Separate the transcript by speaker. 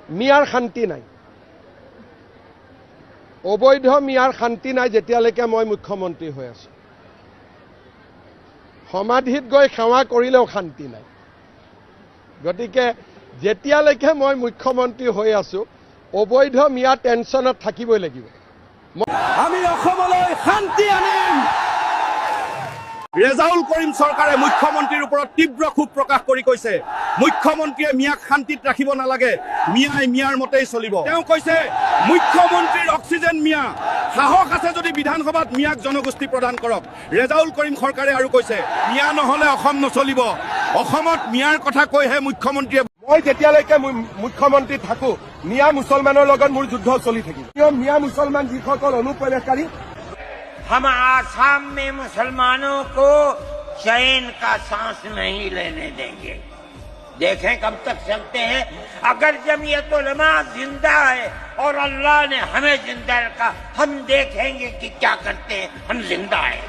Speaker 1: মিয়াৰ শান্তি নাই, অবৈধ মিয়াৰ শান্তি নাই যেতিয়ালৈকে মই মুখ্যমন্ত্ৰী হৈ আছো। সমাধিত গৈ সেৱা কৰিলেও শান্তি নাই। গতিকে যেতিয়ালৈকে মই মুখ্যমন্ত্ৰী হৈ আছো অবৈধ মিয়া টেনশ্যনত থাকিবই লাগিব।
Speaker 2: আমি অসমলৈ শান্তি আনিম। ৰেজাউল কৰিম চৰকাৰে মুখ্যমন্ত্ৰীৰ ওপৰত তীব্ৰ ক্ষোভ প্ৰকাশ কৰি কৈছে মুখ্যমন্ত্ৰীয়ে মিয়াক শান্তিত ৰাখিব নালাগে, মিয়াই মিয়াৰ মতেই চলিব। তেওঁ কৈছে মুখ্যমন্ত্ৰীৰ অক্সিজেন মিয়া, সাহস আছে যদি বিধানসভাত মিয়াক জনগোষ্ঠী প্ৰদান কৰক। ৰেজাউল কৰিম চৰকাৰে আৰু কৈছে মিয়া নহলে অসম নচলিব। অসমত মিয়াৰ কথা কৈহে মুখ্যমন্ত্ৰীয়ে মই যেতিয়ালৈকে মুখ্যমন্ত্ৰী থাকো মিয়া মুছলমানৰ লগত মোৰ যুদ্ধ চলি থাকিব। মিয়া মুছলমান যিসকল অনুপ্ৰৱেশকাৰী,
Speaker 3: हम आसाम में मुसलमानों को चैन का सांस नहीं लेने देंगे। देखें कब तक चलते हैं। अगर जमीयत उलमा जिंदा है और अल्लाह ने हमें जिंदा रखा, हम देखेंगे कि क्या करते हैं। हम जिंदा है।